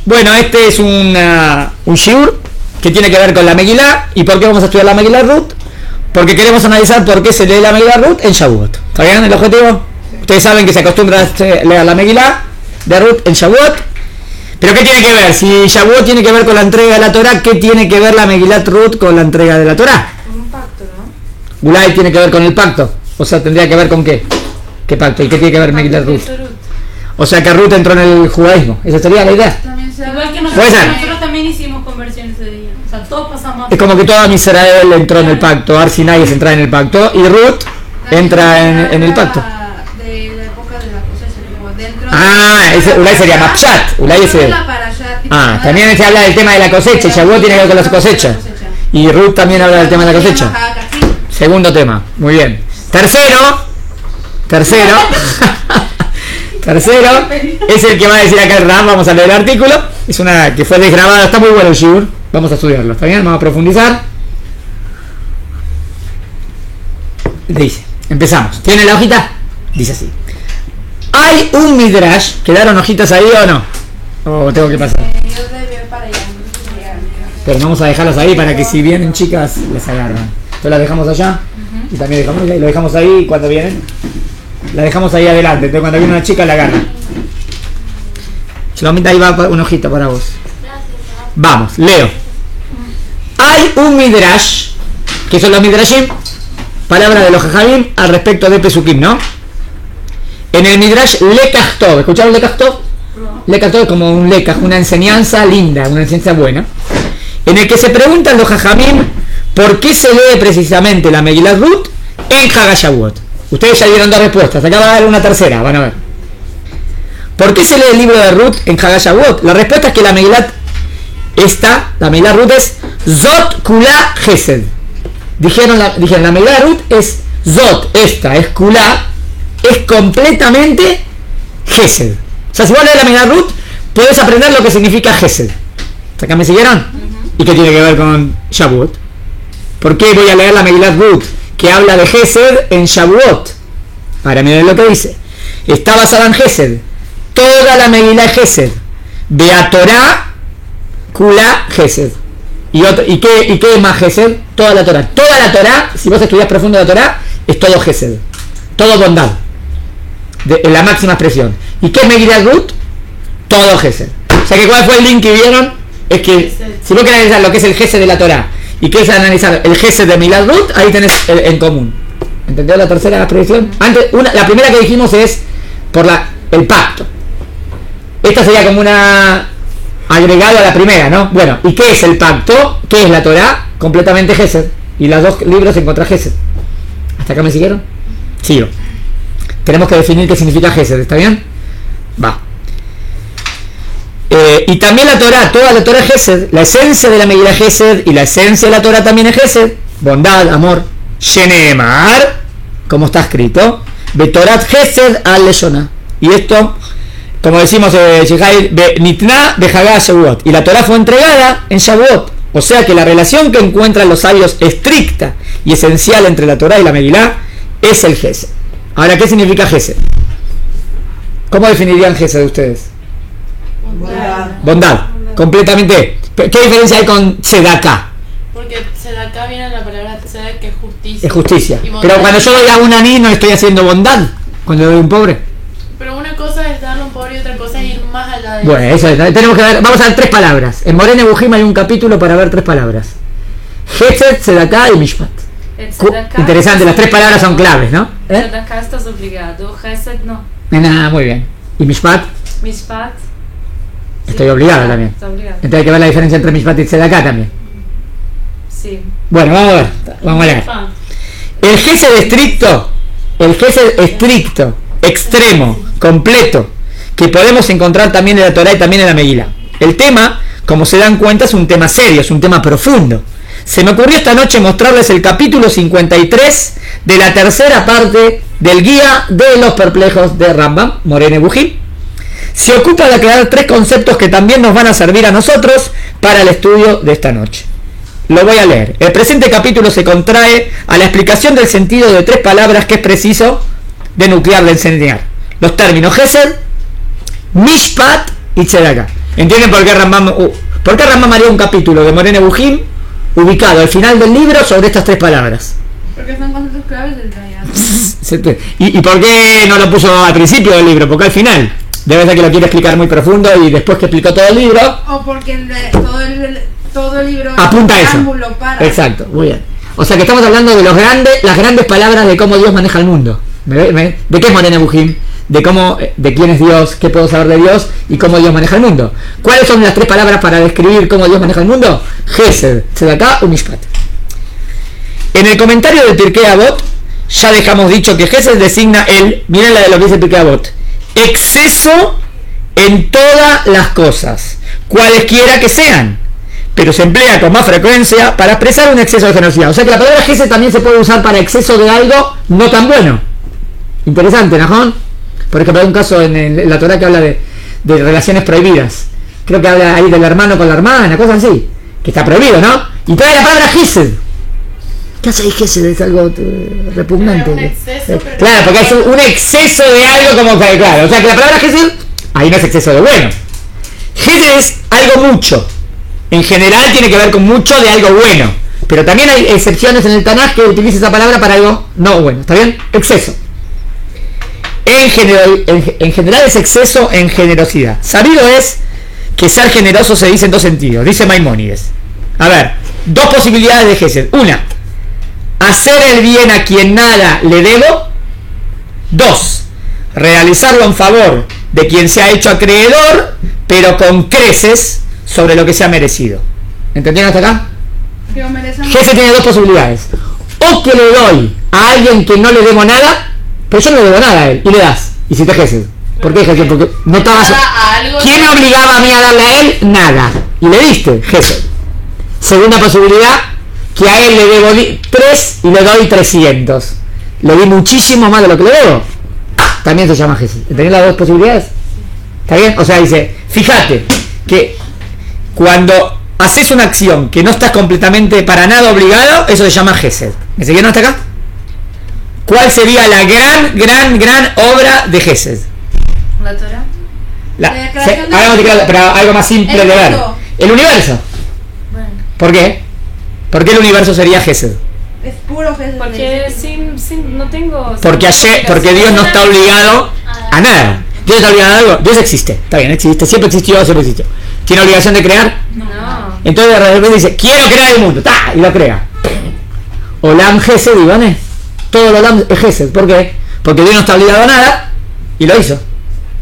Bueno, este es un shiur que tiene que ver con la Megilá. ¿Y por qué vamos a estudiar la Megilá Ruth? Porque queremos analizar por qué se lee la Megilá Ruth en Shavuot. ¿Está bien el objetivo? Ustedes saben que se acostumbra a leer la Megilá de Ruth en Shavuot. Pero ¿qué tiene que ver? Si Shavuot tiene que ver con la entrega de la Torá, ¿qué tiene que ver la Megilá Ruth con la entrega de la Torá? Con un pacto, ¿no? Ulay tiene que ver con el pacto. O sea, tendría que ver con qué. ¿Qué pacto? ¿Y qué tiene que ver Megilá Ruth? O sea, que Ruth entró en el judaísmo. ¿Esa sería la idea? Igual que nosotros también hicimos conversiones ese día. O sea, todos pasamos. Es como que toda Israel entró en el pacto. Ar Sinai entra en el pacto. Y Ruth entra en el pacto. De la época de la cosecha, como dentro. Ulay sería Mapshat. Ulay es el. También se habla del tema de la cosecha. Y Shavuot tiene que ver con la cosecha. Y Ruth también habla del tema de la cosecha. Segundo tema. Muy bien. Tercero es el que va a decir acá el Ram. Vamos a leer el artículo. Es una que fue desgrabada. Está muy bueno el shiur. Vamos a estudiarlo. ¿Está bien? Vamos a profundizar. Dice. Empezamos. ¿Tiene la hojita? Dice así. ¿Hay un midrash? ¿Quedaron hojitas ahí o no? ¿O tengo que pasar? Yo debí para allá. Pero vamos a dejarlas ahí para que si vienen chicas les agarran. Entonces las dejamos allá. Y también lo dejamos ahí cuando vienen. La dejamos ahí adelante. Entonces cuando viene una chica la agarra. Solamente ahí va una hojita para vos. Vamos, leo. Hay un midrash, que son los midrashim, palabra de los jajamim al respecto de Pesukim, ¿no? En el midrash Lekach Tov, ¿escucharon Lekach Tov? Lekach Tov es como un lekach, una enseñanza linda, una enseñanza buena, en el que se preguntan los jajamim por qué se lee precisamente la Megilá Ruth en Hag HaShavuot. Ustedes ya dieron dos respuestas, acá va a haber una tercera, van a ver. ¿Por qué se lee el libro de Ruth en Hag HaShavuot? La respuesta es que la Megilá Ruth es Zot Kula Gesed. Dijeron la Megilá Ruth es Zot, esta, es Kula, es completamente Gesed. O sea, si vos lees la Megilá Ruth, podés aprender lo que significa Gesed. ¿Acá me siguieron? ¿Y qué tiene que ver con Shavuot? ¿Por qué voy a leer la Megilá Ruth que habla de Gesed en Shavuot? Ahora miren lo que dice. Está basada en Gesed. Toda la Megilá es Gesed. Beatorá Kula Gesed. ¿Y qué es más Gesed? Toda la Torá. Toda la Torá, si vos estudias profundo la Torá, es todo Gesed. Todo bondad. En la máxima expresión. ¿Y qué es Megilá Ruth? Todo Gesed. O sea que ¿cuál fue el link que vieron? Es que si vos querés analizar lo que es el Gesed de la Torá y querés analizar el Gesed de Megilá Ruth, ahí tenés en común. ¿Entendió la tercera expresión? La primera que dijimos es por el pacto. Esta sería como una agregado a la primera, ¿no? Bueno, ¿y qué es el pacto? ¿Qué es la Torá? Completamente Gesed. Y los dos libros encontrás Gesed. ¿Hasta acá me siguieron? Sigo. Tenemos que definir qué significa Gesed, ¿está bien? Va. Y también la Torá, toda la Torá es Gesed. La esencia de la Megilá es Gesed y la esencia de la Torá también es Gesed. Bondad, amor. Shenemar, como está escrito, Betorat Gesed al Leshonah. Y esto, como decimos, Nitna de Hag HaShavuot. Y la Torá fue entregada en Shavuot. O sea que la relación que encuentran los sabios estricta y esencial entre la Torá y la Megilá es el Gesed. Ahora, ¿qué significa Gesed? ¿Cómo definirían Gesed ustedes? Bondad. Completamente. ¿Qué diferencia hay con Tzedakah? Porque Tzedakah viene de la palabra Tzedek, que es justicia. Es justicia. Pero cuando yo doy a un aní no estoy haciendo bondad. Cuando doy a un pobre. Pero una cosa es darle a un pobre y otra cosa es ir más allá de bueno, eso es. Tenemos que ver. Vamos a ver tres palabras. En Moreh Nevuchim hay un capítulo para ver tres palabras. Gesed, Tzedakah y Mishpat. Interesante, las tres palabras son claves, ¿no? Tzedakah estás obligado, Gesed no. Muy bien. ¿Y Mishpat? Mishpat. Estoy obligado también. Está obligado. Entonces hay que ver la diferencia entre Mishpat y Tzedakah también. Sí. Bueno, vamos a ver. Vamos a leer. El Gesed estricto, extremo, completo, que podemos encontrar también en la Torá y también en la Megilá. El tema, como se dan cuenta, es un tema serio, es un tema profundo. Se me ocurrió esta noche mostrarles el capítulo 53 de la tercera parte del Guía de los Perplejos de Rambam, Moreh Nevuchim. Se ocupa de aclarar tres conceptos que también nos van a servir a nosotros para el estudio de esta noche. Lo voy a leer. El presente capítulo se contrae a la explicación del sentido de tres palabras que es preciso denuclear, de enseñar. Los términos Gesed, Mishpat y Tzedakah. ¿Entienden por qué Rambam haría un capítulo de Moreh Nebuchim ubicado al final del libro sobre estas tres palabras? Porque son conceptos claves del Tanakh. ¿Y por qué no lo puso al principio del libro? Porque al final. Debe ser que lo quiere explicar muy profundo y después que explicó todo el libro. O porque todo el libro apunta a eso. Exacto, muy bien. O sea que estamos hablando de las grandes palabras de cómo Dios maneja el mundo. ¿De qué es Moreh Nebuchim? De quién es Dios, qué puedo saber de Dios y cómo Dios maneja el mundo. ¿Cuáles son las tres palabras para describir cómo Dios maneja el mundo? Gesed, Tzedakah y Mishpat. En el comentario de Pirkei Avot ya dejamos dicho que Gesed designa miren la de lo que dice Pirkei Avot, exceso en todas las cosas, cualesquiera que sean, pero se emplea con más frecuencia para expresar un exceso de generosidad. O sea que la palabra Gesed también se puede usar para exceso de algo no tan bueno. Interesante, ¿no? Por ejemplo, hay un caso en la Torá que habla de relaciones prohibidas. Creo que habla ahí del hermano con la hermana, cosas así, que está prohibido, ¿no? Y trae la palabra Gesed. ¿Qué hace ahí Gesed? Es algo repugnante. Un exceso, claro, porque es un exceso de algo como que, claro. O sea que la palabra Gesed, ahí no es exceso de bueno. Gesed es algo mucho. En general tiene que ver con mucho de algo bueno. Pero también hay excepciones en el Tanaj que utiliza esa palabra para algo no bueno. ¿Está bien? Exceso. En general es exceso en generosidad. Sabido es que ser generoso se dice en dos sentidos. Dice Maimónides. A ver, dos posibilidades de Gesed. Una, hacer el bien a quien nada le debo. Dos, realizarlo en favor de quien se ha hecho acreedor, pero con creces sobre lo que se ha merecido. ¿Entendieron hasta acá? Gesed tiene dos posibilidades. O que le doy a alguien que no le debo nada, pero yo no le debo nada a él, y le das. Y si te Gesed. ¿Por qué Gesed? Porque no estabas. ¿Quién me obligaba a mí a darle a él? Nada. Y le diste, Gesed. Segunda posibilidad, que a él le debo 3 y le doy 300. Le di muchísimo más de lo que le debo. También se llama Gesed. ¿Entendés las dos posibilidades? ¿Está bien? O sea, dice, fíjate que cuando haces una acción que no estás completamente para nada obligado, eso se llama Gesed. ¿Me siguieron hasta acá? ¿Cuál sería la gran obra de Gesed? La Torah. Pero algo más simple de ver. El universo. Bueno. ¿Por qué? ¿Por qué el universo sería Gesed? Es puro Gesed. Porque no tengo. Porque Dios no está obligado a nada. Dios está obligado a algo. Dios existe. Está bien, existe. Siempre existió. ¿Tiene obligación de crear? No. Entonces de repente dice, quiero crear el mundo. ¡Ta! Y lo crea. Olam Gesed, Ivane. Todo lo Olam es Gesed. ¿Por qué? Porque Dios no está obligado a nada y lo hizo.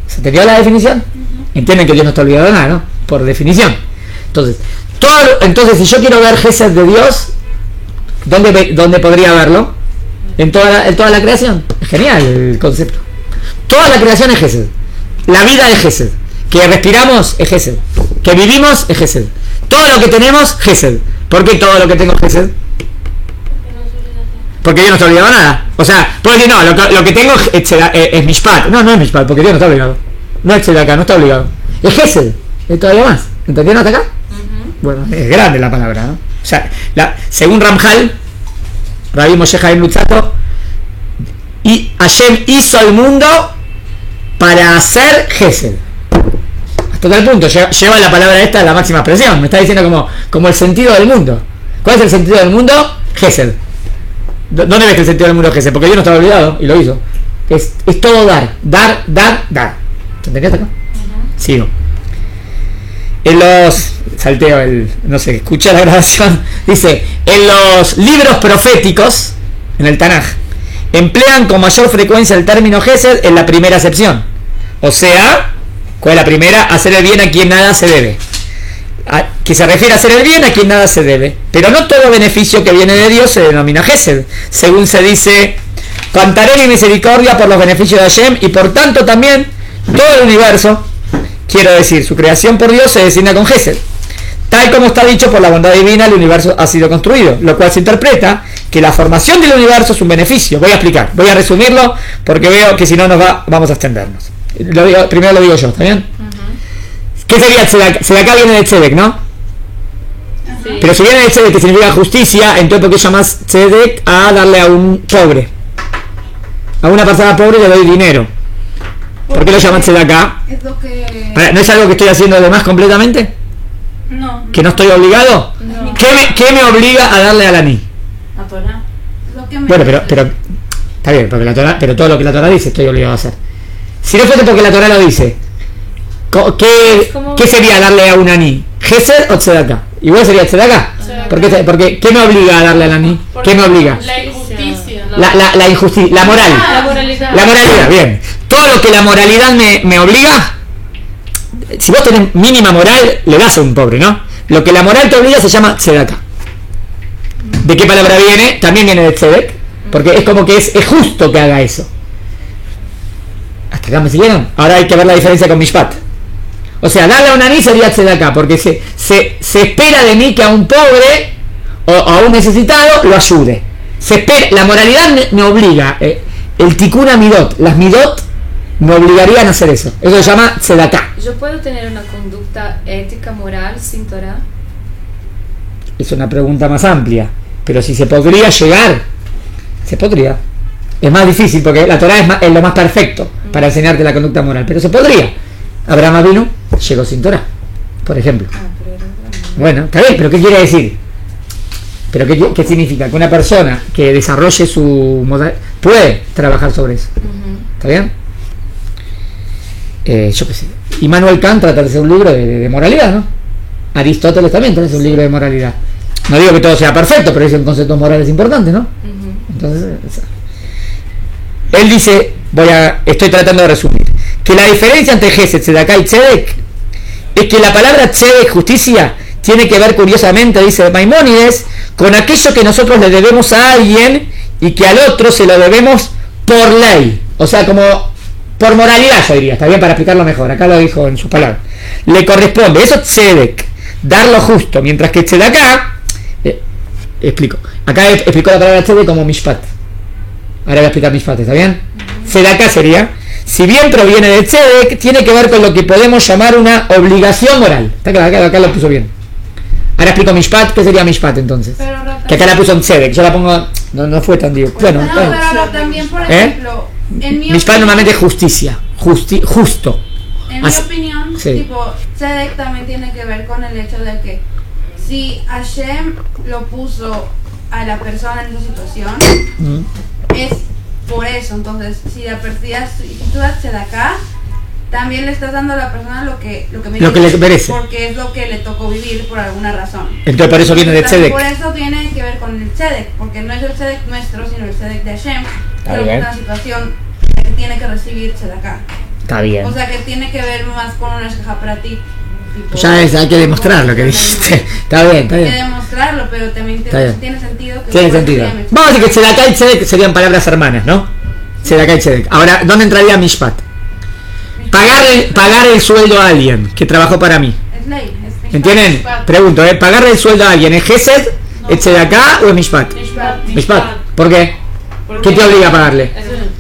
¿Se entendió la definición? Entienden que Dios no está obligado a nada, ¿no? Por definición. Entonces, si yo quiero ver Gesed de Dios, ¿dónde podría verlo? En toda la creación. Es genial el concepto. Toda la creación es Gesed. La vida es Gesed. Que respiramos es Gesed. Que vivimos es Gesed. Todo lo que tenemos, Gesed. ¿Por qué todo lo que tengo es Gesed? Porque Dios no está obligado a nada. O sea, puedo decir, no, lo que tengo es Mishpat. No es Mishpat, porque Dios no está obligado. No es Tzedakah, no está obligado. Es Gesed. Es todavía más. ¿Entendieron hasta acá? Bueno, es grande la palabra, ¿no? O sea, según Ramjal, Rabbi Moshe Chaim Luzzatto, y Hashem hizo el mundo para hacer Gesed. Hasta tal punto, lleva la palabra esta a la máxima expresión. Me está diciendo como el sentido del mundo. ¿Cuál es el sentido del mundo? Gesed. ¿Dónde ves el sentido del mundo Gesed? Porque Dios no estaba olvidado y lo hizo. Es todo dar. ¿Te entendías acá? Sigo. No sé, escuché la grabación. Dice, en los libros proféticos, en el Tanaj, emplean con mayor frecuencia el término Gesed en la primera acepción. O sea, ¿cuál es la primera? Hacer el bien a quien nada se debe. Que se refiere a hacer el bien a quien nada se debe. Pero no todo beneficio que viene de Dios se denomina Gesed. Según se dice, cantaré mi misericordia por los beneficios de Hashem, y por tanto también todo el universo, quiero decir, su creación por Dios, se designa con Gesed. Tal como está dicho, por la bondad divina el universo ha sido construido, lo cual se interpreta que la formación del universo es un beneficio. Voy a explicar, voy a resumirlo porque veo que si no vamos a extendernos. Primero lo digo yo, ¿está bien? ¿Qué sería Tzedakah? Tzedakah viene de Tzedek, ¿no? Sí. Pero si viene de Tzedek, que significa justicia, entonces ¿por qué llamas Tzedek a darle a un pobre? A una persona pobre le doy dinero. ¿Por qué lo llaman tzedakah? Es lo que... ¿No es algo que estoy haciendo de más completamente? No. ¿Que no estoy obligado? No. ¿Qué me obliga a darle al aní? La Torah. Lo que me... Bueno, pero está bien, porque la Torah, pero todo lo que la Torah dice estoy obligado a hacer. Si no fuese porque la Torah lo dice, ¿qué sería darle a un aní? ¿Gesed o tzedakah? Igual sería tzedakah. Porque ¿qué me obliga a darle al aní? ¿Qué me obliga? La injusticia. La injusticia, la moral. La moralidad. La moralidad, bien. Todo lo que la moralidad me obliga, si vos tenés mínima moral, le das a un pobre, ¿no? Lo que la moral te obliga se llama tzedakah. ¿De qué palabra viene? También viene de tzedek, porque es como que es justo que haga eso. ¿Hasta acá me siguieron? Ahora hay que ver la diferencia con mishpat. O sea, darle a un aní sería tzedakah, porque se espera de mí que a un pobre o a un necesitado lo ayude. Se espera, la moralidad me obliga, el tikkun midot, las midot me obligarían a hacer eso. Eso se llama tzedakah. ¿Yo puedo tener una conducta ética, moral, sin Torah? Es una pregunta más amplia, pero si se podría llegar, se podría. Es más difícil porque la Torah es lo más perfecto para enseñarte la conducta moral, pero se podría. Abraham Avinu llegó sin Torah, por ejemplo. Bueno, está bien, pero ¿qué quiere decir? ¿Pero qué significa? Que una persona que desarrolle su modal puede trabajar sobre eso. ¿Está bien? Yo qué sé. Immanuel Kant trata de hacer un libro de moralidad, ¿no? Aristóteles también trata de hacer un libro de moralidad. No digo que todo sea perfecto, pero dicen conceptos morales importantes, ¿no? Entonces, él dice, estoy tratando de resumir, que la diferencia entre Gesed, tzedakah y tzedek es que la palabra tzedek, justicia, tiene que ver curiosamente, dice Maimónides, con aquello que nosotros le debemos a alguien y que al otro se lo debemos por ley, o sea, como por moralidad, yo diría, está bien para explicarlo mejor, acá lo dijo en sus palabras, le corresponde, eso es tzedek, dar lo justo, mientras que tzedakah, explico, acá explicó la palabra tzedek como mishpat, ahora voy a explicar mishpat, ¿está bien? Tzedakah sería, si bien proviene de tzedek, tiene que ver con lo que podemos llamar una obligación moral, está claro, acá lo puso bien. Ahora explico mishpat, ¿qué sería mishpat entonces? Que acá la puso en tzedek, yo la pongo, no fue tan digo, bueno, No, pero también, por ejemplo, en mi mishpat normalmente es justicia, justo. En mi opinión, sí. tipo, tzedek también tiene que ver con el hecho de que si Hashem lo puso a la persona en esa situación, es por eso. Entonces, si tú das tzedakah, también le estás dando a la persona lo que le merece, porque es lo que le tocó vivir por alguna razón. Entonces por eso viene de tzedek. Por eso tiene que ver con el tzedek, porque no es el tzedek nuestro, sino el tzedek de Hashem, pero es una situación que tiene que recibir tzedakah. Está bien. O sea, que tiene que ver más con una shejá para ti. Ya hay que demostrar lo que dijiste. Está bien. Hay que demostrarlo, pero también tiene sentido. Tiene sentido. Vamos a decir que tzedakah y tzedek serían palabras hermanas, ¿no? Tzedakah y tzedek. Ahora, ¿dónde entraría mishpat? Pagar el sueldo a alguien que trabajó para mí. Es ley. Es ¿Entienden? Pregunto, ¿pagarle el sueldo a alguien es gesed, es tzedakah o es mishpat? Mishpat. ¿Por qué? ¿Qué te obliga a pagarle?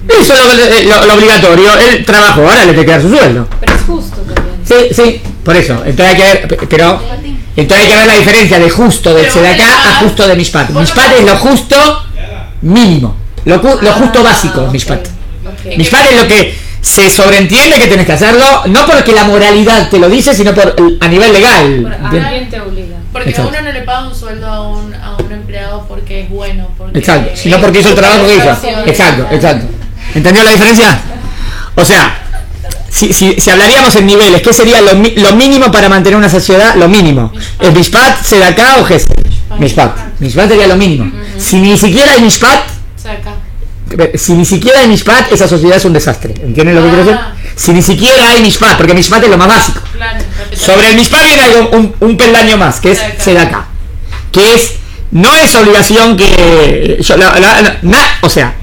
Eso es lo obligatorio. Él trabajó, ahora le tiene que dar su sueldo. Pero es justo también. Sí, por eso. Entonces hay que ver la diferencia de justo de tzedakah a justo de mishpat. Mishpat es lo justo mínimo, lo justo básico, mishpat. Mishpat es lo que se sobreentiende que tenés que hacerlo, no porque la moralidad te lo dice, sino a nivel legal. Alguien te obliga. Porque Exacto. uno no le paga un sueldo a un empleado porque es bueno. Porque Exacto, sino porque hizo el trabajo que hizo. Exacto. ¿Entendió la diferencia? O sea, si hablaríamos en niveles, ¿qué sería lo mínimo para mantener una sociedad? Lo mínimo. ¿Es mishpat, tzedakah o gesed? Mishpat. Mishpat sería lo mínimo. Si ni siquiera hay mishpat, esa sociedad es un desastre. ¿Entienden lo que quiero decir? Si ni siquiera hay mishpat, porque mishpat es lo más básico. Sobre el mishpat viene algo, un peldaño más, que es tzedakah, que no es obligación que o sea,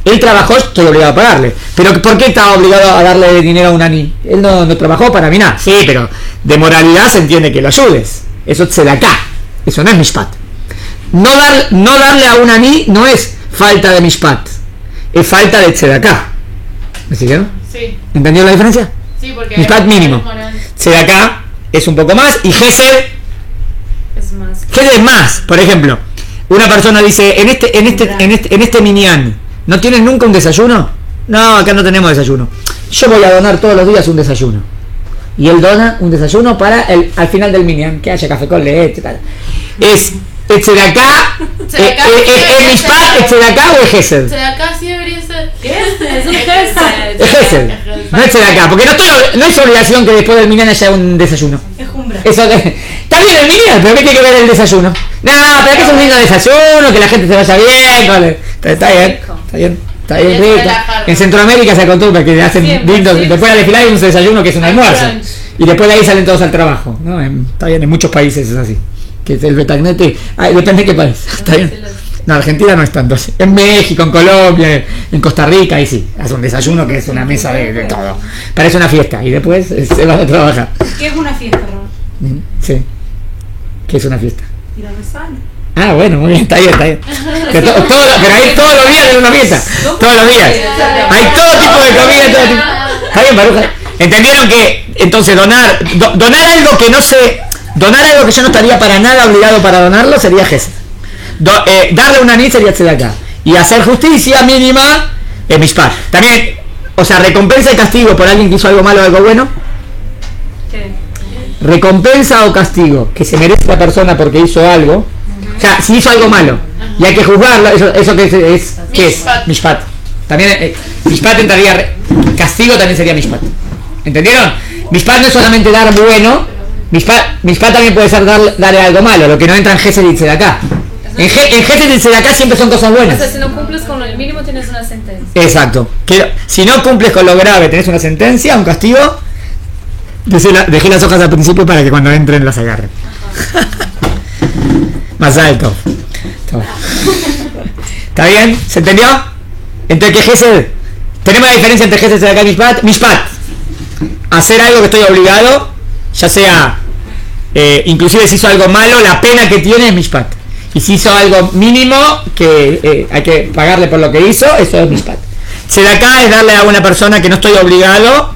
él trabajó, estoy obligado a pagarle, pero ¿por qué estaba obligado a darle dinero a un aní? Él no trabajó para mí nada. Sí, pero de moralidad se entiende que lo ayudes, eso es tzedakah, eso no es mishpat. No darle a un aní no es falta de mishpat, es falta de tzedakah. ¿Me siguieron? Sí. ¿Entendió la diferencia? Sí, porque mishpat mínimo, tzedakah es un poco más y gesed es más. Por ejemplo, una persona dice en este minyan, ¿no tienen nunca un desayuno? No, acá no tenemos desayuno. yo voy a donar todos los días un desayuno. Y él dona un desayuno para al final del minyan, que haya café con leche, tal. Es Tzedakah, ¿es Mishpat, Tzedakah o es Gesed? Tzedakah sí debería ser. Es un Gesed. Es Gesed, no es Tzedakah, porque no es obligación que después del minyan haya un desayuno. Es jumbra. Eso está bien el minyan, pero ¿qué tiene que ver el desayuno? No, pero que es un lindo desayuno, que la gente se vaya bien, está bien. Está bien rico. En Centroamérica se acostumbra que hacen lindo, después de la desfilada hay un desayuno que es un almuerzo. Y después de ahí salen todos al trabajo, ¿no? Está bien, en muchos países es así. Que el betagnete, depende de qué país. Está bien. No, Argentina no es tanto así. En México, en Colombia, en Costa Rica, ahí sí. Hace un desayuno que es una mesa de todo. Parece una fiesta y después se va a trabajar. ¿Qué es una fiesta, Ron? Sí. ¿Qué es una fiesta? Ir a rezar. Ah, bueno, muy bien, está bien. Pero ahí todos los días en una fiesta. Todos los días. Hay todo tipo de comida, todo tipo. Está bien, Baruja. ¿Entendieron que entonces donar algo que no se... Donar algo que yo no estaría para nada obligado para donarlo sería Gesed. Darle una anís sería Tzedakah. Y hacer justicia mínima es Mishpat. También, o sea, recompensa y castigo por alguien que hizo algo malo o algo bueno. ¿Qué? Recompensa o castigo que se merece la persona porque hizo algo. O sea, si hizo algo malo y hay que juzgarlo, eso que es ¿qué es? Mishpat. También Mishpat entraría, castigo también sería Mishpat. ¿Entendieron? Mishpat no es solamente dar bueno, Mishpat también puede ser darle algo malo, lo que no entra en Gesed y Tzedakah. En Gesed y Tzedakah siempre son cosas buenas. O sea, si no cumples con el mínimo tienes una sentencia. Exacto. Si no cumples con lo grave tenés una sentencia, un castigo. Dejé las hojas al principio para que cuando entren las agarren. Más alto. ¿Está bien? ¿Se entendió? Entonces, ¿qué Gesed? Tenemos la diferencia entre Gesed, Tzedakah y Mishpat. Mishpat, hacer algo que estoy obligado, ya sea, inclusive si hizo algo malo, la pena que tiene es Mishpat. Y si hizo algo mínimo, que hay que pagarle por lo que hizo, eso es Mishpat. Tzedakah es darle a una persona que no estoy obligado,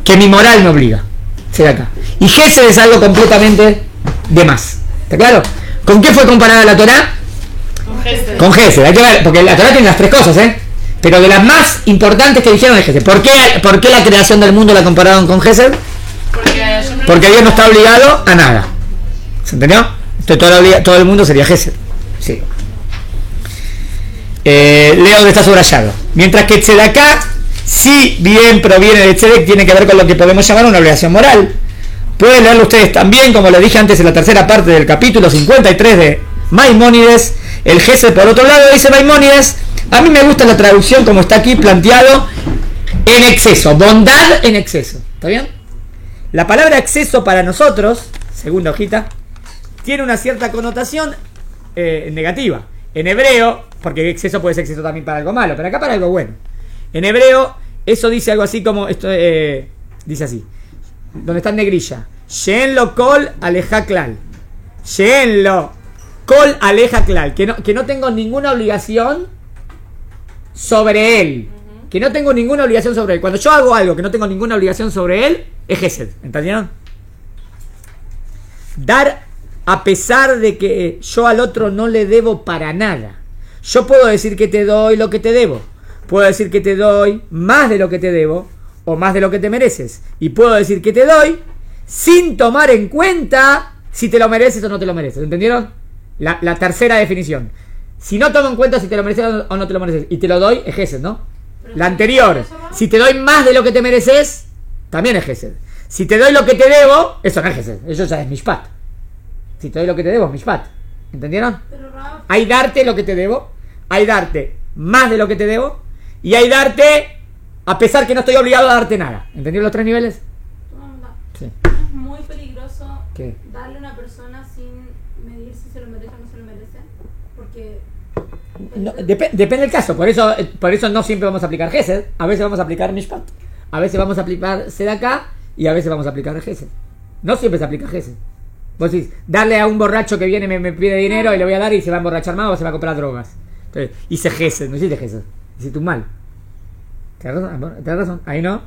que mi moral me obliga. Tzedakah. Y Gesed es algo completamente de más. ¿Está claro? ¿Con qué fue comparada la Torá? Con Gesed. Hay que ver, porque la Torá tiene las tres cosas, pero de las más importantes que dijeron es Gesed. ¿Por qué la creación del mundo la compararon con Gesed? Porque Dios no está obligado a nada. ¿Se entendió? Entonces todo el mundo sería Gesed. Sí. Leo donde está subrayado. Mientras que Tzedakah, si bien proviene de Tzedek, tiene que ver con lo que podemos llamar una obligación moral. Pueden leerlo ustedes también, como les dije antes en la tercera parte del capítulo 53 de Maimónides. El Gesed, por otro lado, dice Maimónides, a mí me gusta la traducción como está aquí planteado, en exceso, bondad en exceso. ¿Está bien? La palabra exceso para nosotros, segunda hojita, tiene una cierta connotación negativa. En hebreo, porque exceso puede ser exceso también para algo malo, pero acá para algo bueno. En hebreo, eso dice algo así como, esto dice así, donde está en negrilla, She'en lo kol aleja klal. She'en lo kol aleja klal. Que no tengo ninguna obligación sobre él. Que no tengo ninguna obligación sobre él. Cuando yo hago algo que no tengo ninguna obligación sobre él, es Gesed. ¿Entendieron? Dar a pesar de que yo al otro no le debo para nada. Yo puedo decir que te doy lo que te debo. Puedo decir que te doy más de lo que te debo o más de lo que te mereces. Y puedo decir que te doy sin tomar en cuenta si te lo mereces o no te lo mereces. ¿Entendieron? La tercera definición. Si no tomo en cuenta si te lo mereces o no te lo mereces y te lo doy, es Gesed, ¿no? La anterior, si te doy más de lo que te mereces, también es Gesed. Si te doy lo que te debo, eso no es Gesed, eso ya es Mishpat. Si te doy lo que te debo, es Mishpat. ¿Entendieron? Hay darte lo que te debo, hay darte más de lo que te debo, y hay darte a pesar que no estoy obligado a darte nada. ¿Entendieron los tres niveles? Sí. Es muy peligroso ¿Qué? darle a una persona sin medir si se lo merece o no se lo merece, porque No, depende del caso, por eso no siempre vamos a aplicar Gesed, a veces vamos a aplicar Mishpat, a veces vamos a aplicar Tzedakah y a veces vamos a aplicar Gesed. No siempre se aplica Gesed. Vos decís, darle a un borracho que viene me pide dinero y le voy a dar y se va a emborrachar más o se va a comprar drogas. Entonces, hice Gesed, no hiciste Gesed, hiciste un mal. ¿Tenés razón? Ahí no.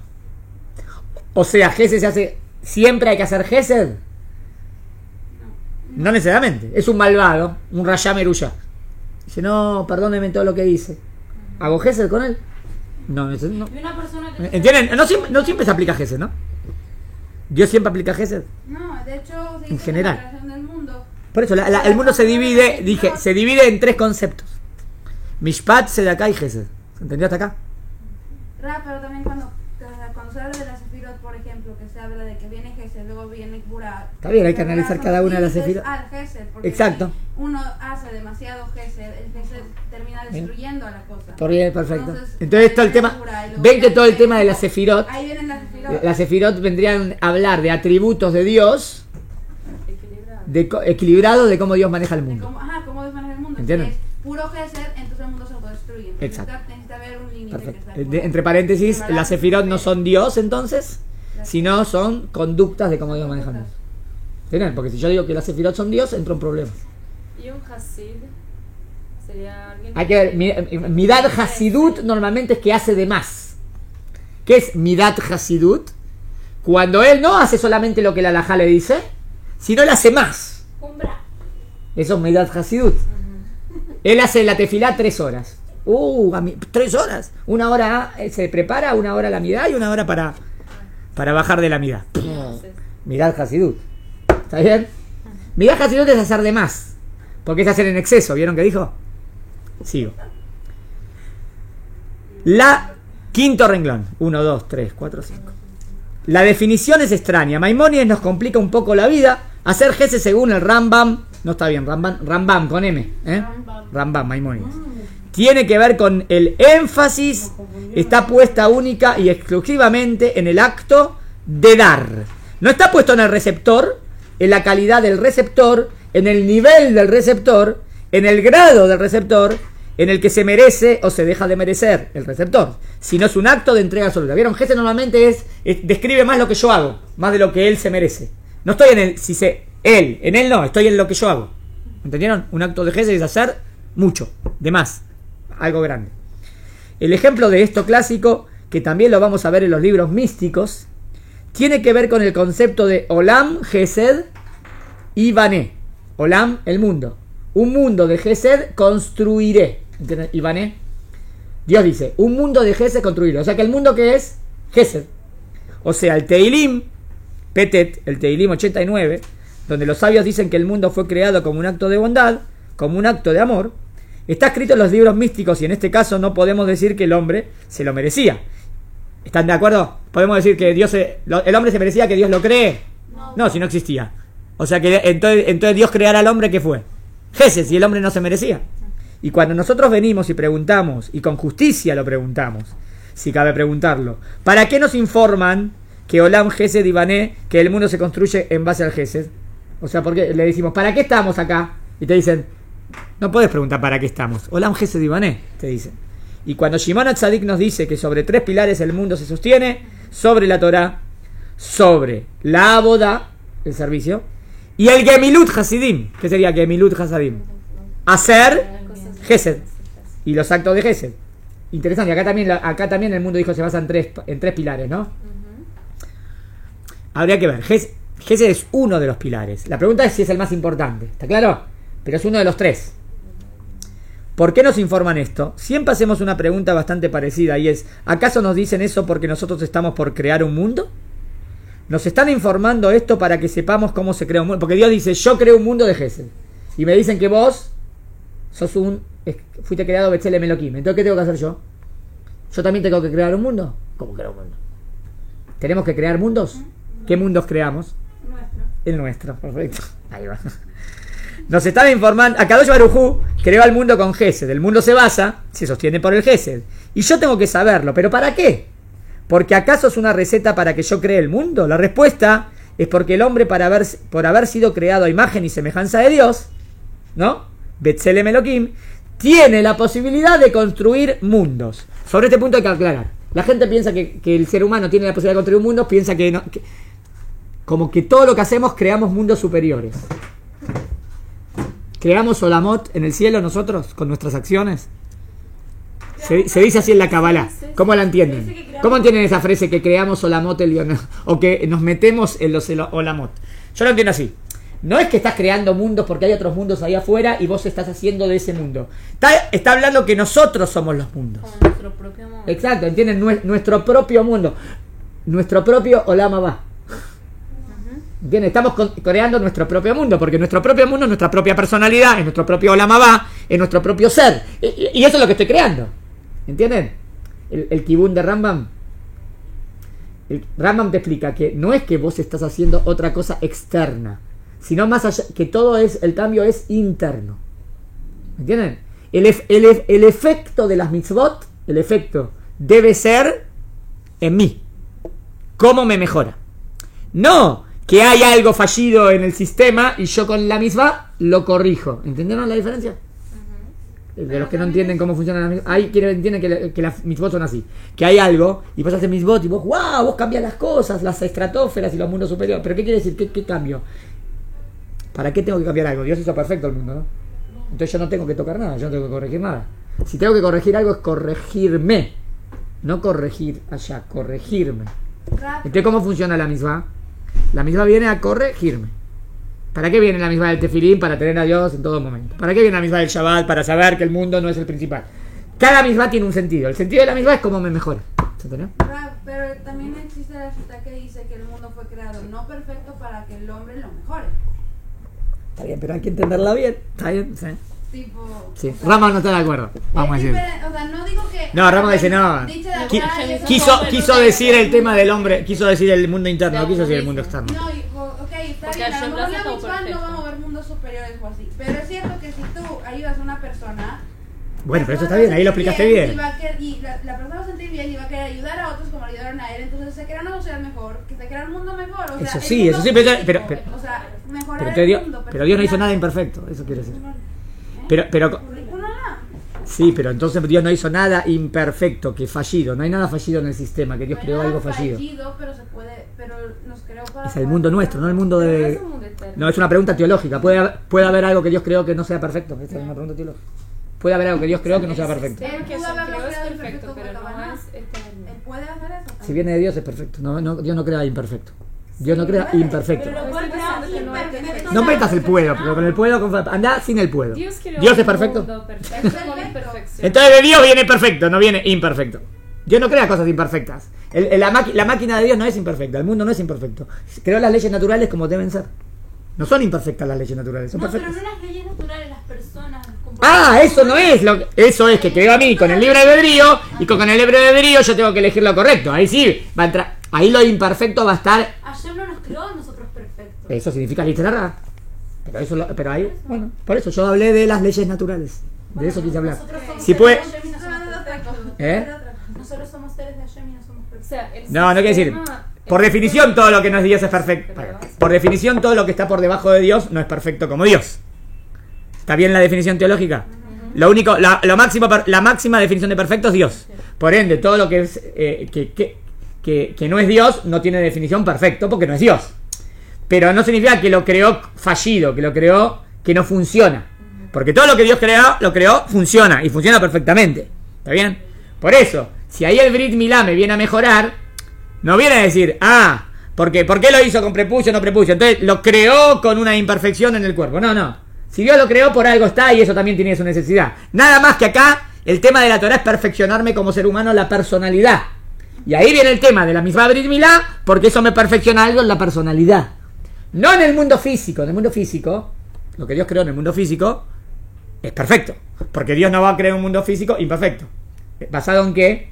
O sea, Gesed se hace, siempre hay que hacer Gesed. No necesariamente, es un malvado, un Rayá Meruyá. Dice, no, perdóneme todo lo que hice. ¿Hago Gesed con él? No. Y una persona que... ¿Entienden? No siempre se aplica Gesed, ¿no? Dios siempre aplica Gesed. No, de hecho, se dice En general. que la creación del mundo. Por eso, el mundo se divide en tres conceptos. Mishpat, Sedaká y Gesed. ¿Se entendió hasta acá? Pero también cuando se habla de las sefirot, por ejemplo, que se habla de que viene Gesed, luego viene Gvurah. Está bien, hay que analizar cada una de las sefirot. Gesed, porque Exacto. si uno hace demasiado Gesed, el Gesed termina destruyendo a la cosa. Por bien, perfecto. Entonces, Entonces todo el tema, ven que todo el tema de las sefirot, ahí vienen las las sefirot vendrían a hablar de atributos de Dios, equilibrados de cómo Dios maneja el mundo. Cómo Dios maneja el mundo. ¿Entienden? Si es puro Gesed, entonces el mundo se autodestruye. Entonces Exacto. necesita haber un límite. Perfecto. Que está Entre paréntesis, las sefirot no son Dios entonces, sino son conductas de cómo Dios maneja el mundo. ¿Entienden? Porque si yo digo que las sefirot son Dios, entro en problemas. Y un Hasid sería alguien Hay que ver, Midat Hasidut normalmente es que hace de más. ¿Qué es Midat Hasidut? Cuando él no hace solamente lo que la halajá le dice, sino él hace más. Umbra. Eso es Midat Hasidut. Él hace la tefilá 3 horas. 3 horas. 1 hora se prepara, 1 hora la midá y 1 hora para bajar de la midá. Midat Hasidut. ¿Está bien? Midat Hasidut es hacer de más. Porque es hacer en exceso. ¿Vieron qué dijo? Sigo. Quinto renglón. 1, 2, 3, 4, 5. La definición es extraña. Maimónides nos complica un poco la vida. Hacer Gesed según el Rambam. No está bien, Rambam con M. Rambam, Maimónides. Tiene que ver con el énfasis. Está puesta única y exclusivamente en el acto de dar. No está puesto en el receptor, en la calidad del receptor, en el nivel del receptor, en el grado del receptor, en el que se merece o se deja de merecer el receptor, sino es un acto de entrega absoluta. ¿Vieron? Gesed normalmente describe más lo que yo hago, más de lo que él se merece. No estoy en él, en él no, estoy en lo que yo hago. ¿Entendieron? Un acto de Gesed es hacer mucho, de más, algo grande. El ejemplo de esto clásico, que también lo vamos a ver en los libros místicos, tiene que ver con el concepto de Olam, Gesed y Bané. Olam, el mundo. Un mundo de Gesed construiré. ¿Entienden? Y Bané. Dios dice, un mundo de Gesed construiré. O sea que el mundo que es Gesed. O sea, el Teilim, Petet, el Teilim 89, donde los sabios dicen que el mundo fue creado como un acto de bondad, como un acto de amor, está escrito en los libros místicos y en este caso no podemos decir que el hombre se lo merecía. ¿Están de acuerdo? Podemos decir que el hombre se merecía que Dios lo cree. No, si no existía. O sea que entonces Dios creara al hombre, ¿qué fue? Gesed, si el hombre no se merecía. Y cuando nosotros venimos y preguntamos, y con justicia lo preguntamos, si cabe preguntarlo, ¿para qué nos informan que Olam, Gesed y Bané, que el mundo se construye en base al Gesed? O sea, porque le decimos, ¿para qué estamos acá? Y te dicen, no puedes preguntar para qué estamos. Olam, Gesed y Bané, te dicen. Y cuando Shimon HaTzadik nos dice que sobre 3 pilares el mundo se sostiene, sobre la Torah, sobre la Abodá, el servicio, y el Gemilut Hasidim. ¿Qué sería Gemilut Hasidim? Hacer Gesed. Y los actos de Gesed. Interesante. Acá también el mundo dijo se basa en tres pilares, ¿no? Habría que ver. Gesed es uno de los pilares. La pregunta es si es el más importante. ¿Está claro? Pero es uno de los 3. ¿Por qué nos informan esto? Siempre hacemos una pregunta bastante parecida y es, ¿acaso nos dicen eso porque nosotros estamos por crear un mundo? Nos están informando esto para que sepamos cómo se crea un mundo. Porque Dios dice, yo creo un mundo de Gesed. Y me dicen que vos fuiste creado Betzelem Elohim. Entonces, ¿qué tengo que hacer yo? ¿Yo también tengo que crear un mundo? ¿Cómo crear un mundo? ¿Tenemos que crear mundos? ¿Qué mundos creamos? El nuestro, perfecto. Ahí va. Nos están informando, Akadosh Baruj Hu creó al mundo con Gesed. El mundo se sostiene por el Gesed. Y yo tengo que saberlo. ¿Pero para qué? ¿Porque acaso es una receta para que yo cree el mundo? La respuesta es porque el hombre, por haber sido creado a imagen y semejanza de Dios, ¿no? Betzelem Elohim, tiene la posibilidad de construir mundos. Sobre este punto hay que aclarar. La gente piensa que el ser humano tiene la posibilidad de construir un mundo, piensa que como que todo lo que hacemos creamos mundos superiores. ¿Creamos Olamot en el cielo nosotros con nuestras acciones? Se dice así en la Kabbalah. ¿Cómo la entienden? ¿Cómo entienden esa frase que creamos Olamot o que nos metemos en los Olamot? Yo lo entiendo así. No es que estás creando mundos porque hay otros mundos ahí afuera y vos estás haciendo de ese mundo. Está hablando que nosotros somos los mundos. Como nuestro propio mundo. Exacto, ¿entienden? Nuestro propio mundo. Nuestro propio Olam Haba. ¿Entienden? Estamos creando nuestro propio mundo, porque nuestro propio mundo es nuestra propia personalidad, es nuestro propio Olam Haba, es nuestro propio ser. Y eso es lo que estoy creando. ¿Entienden? El Kibun de Rambam. El Rambam te explica que no es que vos estás haciendo otra cosa externa, sino más allá, que el cambio es interno. ¿Entienden? El efecto de las mitzvot, el efecto debe ser en mí. ¿Cómo me mejora? No que hay algo fallido en el sistema y yo con la mitzvah lo corrijo. ¿Entendieron la diferencia? De los que no entienden cómo funcionan las mitzvot. Hay quienes entienden que las mitzvot son así. Que hay algo y vos haces mitzvot y vos, wow, vos cambias las cosas, las estratosferas y los mundos superiores. ¿Pero qué quiere decir? ¿Qué cambio? ¿Para qué tengo que cambiar algo? Dios hizo perfecto el mundo, ¿no? Entonces yo no tengo que tocar nada, yo no tengo que corregir nada. Si tengo que corregir algo es corregirme. No corregir allá, corregirme. Entonces, ¿cómo funciona la mitzvah? La mitzvah viene a corregirme. ¿Para qué viene la mitzvah del tefilín? Para tener a Dios en todo momento. ¿Para qué viene la mitzvah del Shabbat? Para saber que el mundo no es el principal. Cada mitzvah tiene un sentido. El sentido de la mitzvah es cómo me mejora. ¿Se entendió? Pero también existe la cita que dice que el mundo fue creado no perfecto para que el hombre lo mejore. Está bien, pero hay que entenderla bien. Está bien, sí. Tipo, Sí, Rama no está de acuerdo. Vamos a decir. O sea, no digo que. No, Rama dice no. Quiso decir el tema del hombre, quiso decir el mundo interno, no quiso decir el mundo externo. No, ok, está Porque bien. A Hashem lo lo mejor hace la todo mitzvah no perfecto. va a mover mundos superiores o así. Pero es cierto que si tú ayudas a una persona. Bueno, pero eso está bien, ahí lo explicaste bien. Y la persona va a sentir bien y va a querer ayudar a otros como ayudaron a él. Entonces se crea una sociedad mejor, que se crea un mundo mejor. O sea, Eso el sí, mundo pero o sea, mejorar pero, el Dios, mundo. pero Dios no hizo nada imperfecto, eso quiere decir. Pero sí, pero entonces Dios no hizo nada imperfecto, que fallido. No hay nada fallido en el sistema, que Dios creó algo fallido. Pero se puede, pero nos creó para Es el mundo nuestro, no el mundo de... No, es una pregunta teológica. ¿Puede haber algo que Dios creó que no sea perfecto? Esa es una pregunta teológica. Puede haber algo que Dios creó que no sea perfecto. Él que pudo Hashem haberlo creó es creado perfecto, perfecto pero como no Tabaná. es eterno. Él puede hacer eso. Si viene de Dios es perfecto. Dios no crea imperfecto. Dios no crea imperfecto. Pero lo cual creamos imperfecto. No metas el puedo, pero con el puedo, anda sin el puedo. Dios creó Dios es un perfecto. mundo perfecto con imperfección. Entonces de Dios viene perfecto, no viene imperfecto. Dios no crea cosas imperfectas. La máquina de Dios no es imperfecta, el mundo no es imperfecto. Creó las leyes naturales como deben ser. No son imperfectas las leyes naturales, son No, pero perfectas. no las leyes naturales, las personas. Ah, eso no es eso es que creó a mí con el libre albedrío y con el libre albedrío yo tengo que elegir lo correcto. Ahí sí va a entrar, ahí lo imperfecto va a estar. Hashem no nos creó a nosotros perfectos. Eso significa literal. Pero ahí, bueno, por eso yo hablé de las leyes naturales. De eso quise hablar. Nosotros somos Si seres puede, de Hashem y no somos perfectos. ¿eh? Nosotros somos seres de Hashem y no somos O perfectos. sea, el No quiere decir. sistema- Por definición todo lo que no es Dios es perfecto. Por definición todo lo que está por debajo de Dios no es perfecto como Dios. ¿Está bien la definición teológica? Lo único, la máxima definición de perfecto es Dios. Por ende, todo lo que es que no es Dios no tiene definición perfecto porque no es Dios. Pero no significa que lo creó fallido, que lo creó que no funciona. Porque todo lo que Dios lo creó funciona y funciona perfectamente. ¿Está bien? Por eso, si ahí el Brit Milá me viene a mejorar, no viene a decir, ¿por qué lo hizo con prepucio o no prepucio? Entonces lo creó con una imperfección en el cuerpo. No. Si Dios lo creó, por algo está y eso también tiene su necesidad. Nada más que acá, el tema de la Torah es perfeccionarme como ser humano la personalidad. Y ahí viene el tema de la misma Brit Milá, porque eso me perfecciona algo en la personalidad. No en el mundo físico. En el mundo físico, lo que Dios creó en el mundo físico es perfecto. Porque Dios no va a crear un mundo físico imperfecto. Basado en que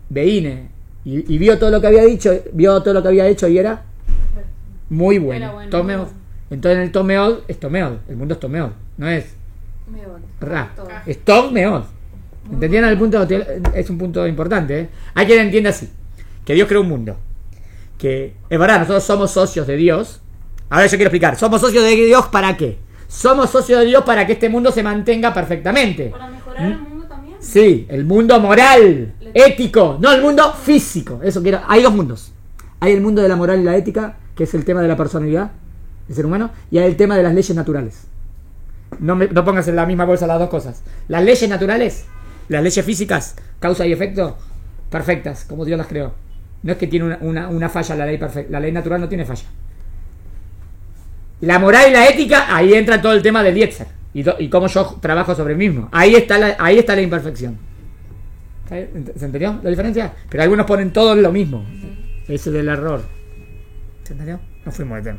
Veine y vio todo lo que había dicho, vio todo lo que había hecho y era muy bueno. Era bueno. Tomeod. Entonces en el Tomeod es Tomeod. El mundo es Tomeod. No es Ra. Todo. Es Tomeod. ¿Entendieron el punto? Es un punto importante, ¿eh? Hay quien entiende así. Que Dios creó un mundo. Que es verdad, nosotros somos socios de Dios. Ahora yo quiero explicar. ¿Somos socios de Dios para qué? Somos socios de Dios para que este mundo se mantenga perfectamente. Para mejorar el mundo también. Sí, el mundo moral, ético, no el mundo físico. Eso quiero. Hay dos mundos. Hay el mundo de la moral y la ética, que es el tema de la personalidad del ser humano, y hay el tema de las leyes naturales. No pongas en la misma bolsa las dos cosas. Las leyes naturales, las leyes físicas, causa y efecto, perfectas, como Dios las creó. No es que tiene una falla la ley perfecta. La ley natural no tiene falla. La moral y la ética, ahí entra todo el tema del Yetzer. Y cómo yo trabajo sobre mí mismo. Ahí está la imperfección. ¿Se entendió la diferencia? Pero algunos ponen todo lo mismo. Ese es el error. ¿Se entendió? No fuimos de tema.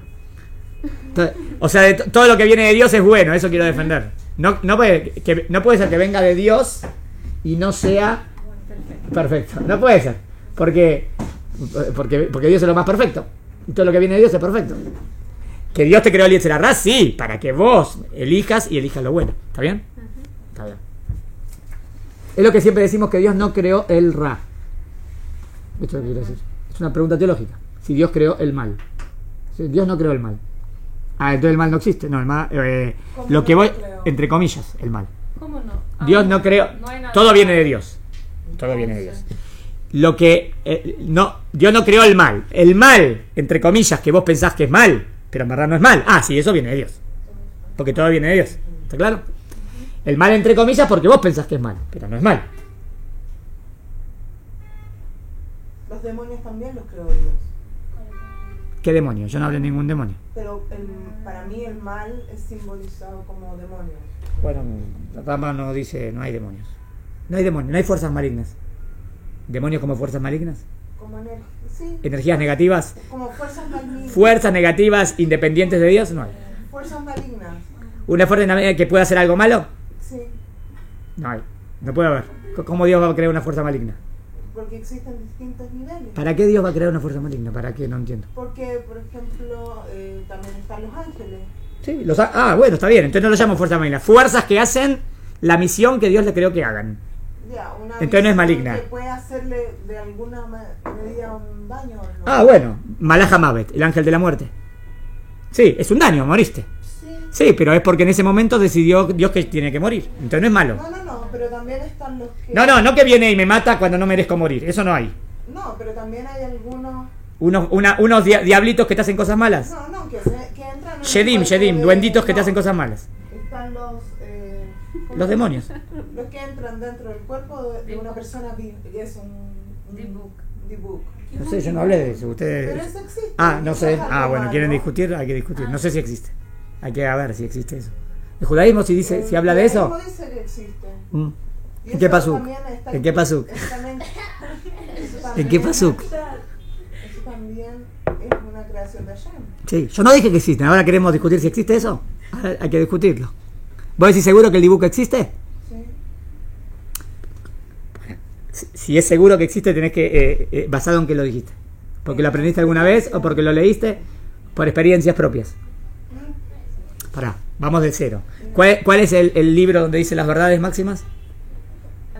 Entonces, o sea, todo lo que viene de Dios es bueno, eso quiero defender. No puede ser que venga de Dios y no sea perfecto. No puede ser. Porque Dios es lo más perfecto. Y todo lo que viene de Dios es perfecto. Que Dios te creó el Yetzer Hara, sí, para que vos elijas y elijas lo bueno. ¿Está bien? Está bien. Es lo que siempre decimos, que Dios no creó el Ra. Esto es lo que quiero decir. Es una pregunta teológica. Si Dios creó el mal. Si Dios no creó el mal. Entonces el mal no existe. No, el mal, lo que voy, entre comillas, el mal. ¿Cómo no? Dios no creó. No hay nada. Todo viene de Dios. Todo viene de Dios. Lo que Dios no creó el mal. El mal, entre comillas, que vos pensás que es mal, pero en verdad no es mal. Sí, eso viene de Dios. Porque todo viene de Dios. ¿Está claro? El mal, entre comillas, porque vos pensás que es mal, pero no es mal. Los demonios también los creó Dios. ¿Qué demonio? Yo no hablé de ningún demonio. Pero para mí el mal es simbolizado como demonio. Bueno, la Rama no dice, no hay demonios. No hay demonios, no hay fuerzas malignas. ¿Demonios como fuerzas malignas? Como sí. ¿Energías negativas? Como fuerzas malignas. ¿Fuerzas negativas independientes de Dios? No hay. Fuerzas malignas. ¿Una fuerza que pueda hacer algo malo? Sí. No hay. No puede haber. ¿Cómo Dios va a crear una fuerza maligna? Porque existen distintos niveles. ¿Para qué Dios va a crear una fuerza maligna? ¿Para qué? No entiendo. Porque, por ejemplo, también están los ángeles. Sí, bueno, está bien. Entonces no lo llamo fuerza maligna. Fuerzas que hacen la misión que Dios le creó que hagan. Entonces no es maligna. Que puede hacerle de alguna medida un daño. ¿No? Bueno. Malach Hamavet, el ángel de la muerte. Sí, es un daño, moriste. Sí, pero es porque en ese momento decidió Dios que tiene que morir. Entonces no es malo. No, pero también están los que... No que viene y me mata cuando no merezco morir. Eso no hay. No, pero también hay algunos... Unos diablitos que te hacen cosas malas. No, que entran... Shedim, duenditos que te hacen cosas malas. Están los demonios. Los que entran dentro del cuerpo de una persona que es un dibuk. No sé, yo no hablé de eso. Ustedes... Pero eso existe. No sé. Bueno, ¿quieren discutir? Hay que discutir. No sé si existe. Hay que ver si existe eso. ¿El judaísmo si habla de eso? El judaísmo dice que existe. ¿En qué pasuk? ¿En qué pasuk? ¿En qué pasuk? Eso también es una creación de Hashem. Sí, yo no dije que existe. Ahora queremos discutir si existe eso. Hay que discutirlo. ¿Vos decís seguro que el dibujo existe? Sí. Si es seguro que existe, tenés que... ¿basado en qué lo dijiste? ¿Porque lo aprendiste alguna vez o porque lo leíste? Por experiencias propias. Vamos del cero. ¿Cuál es el libro donde dice las verdades máximas? La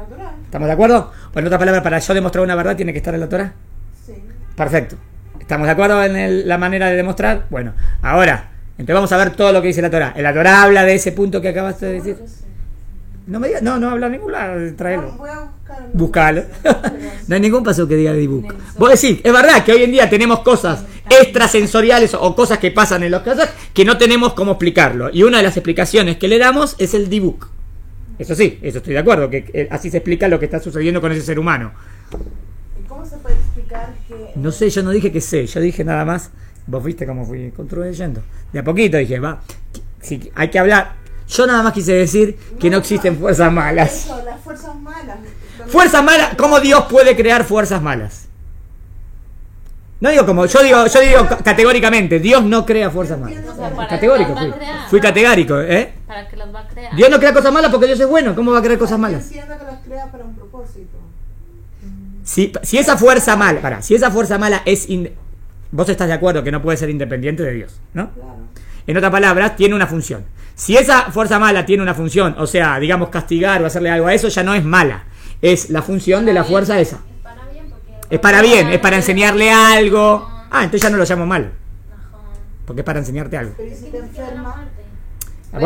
Torá. ¿Estamos de acuerdo? O en otras palabras, para yo demostrar una verdad tiene que estar en la Torá. Sí. Perfecto. ¿Estamos de acuerdo en la manera de demostrar? Bueno, ahora, entonces vamos a ver todo lo que dice la Torá. ¿La Torá habla de ese punto que acabaste de decir? No me digas, no habla en ningún lado, tráelo. Voy a Buscalo. No hay ningún paso que diga de dibujo. Vos decís, es verdad que hoy en día tenemos cosas extrasensoriales o cosas que pasan en los casos que no tenemos cómo explicarlo. Y una de las explicaciones que le damos es el dibujo. Eso sí, eso estoy de acuerdo, que así se explica lo que está sucediendo con ese ser humano. ¿Y cómo se puede explicar que...? No sé, yo no dije que sé, yo dije nada más. Vos viste cómo fui construyendo. De a poquito dije, sí, hay que hablar. Yo nada más quise decir que no existen fuerzas malas. Eso, las fuerzas malas. Fuerzas malas, ¿cómo Dios puede crear fuerzas malas? No digo como, yo digo categóricamente, Dios no crea fuerzas malas. O sea, para Categórico, que las va a crear. fui categórico, ¿eh? Para que las va a crear. Dios no crea cosas malas porque Dios es bueno, ¿cómo va a crear cosas malas? Entiendo que las crea para un propósito. Si esa fuerza mala, si esa fuerza mala es... Vos estás de acuerdo que no puede ser independiente de Dios, ¿no? Claro. En otras palabras, tiene una función. Si esa fuerza mala tiene una función, o sea, digamos castigar o hacerle algo a eso, ya no es mala. Es la función de la fuerza esa. Es para bien, es para enseñarle algo. Entonces ya no lo llamo mal. Porque es para enseñarte algo. Pero ¿y si te enferma?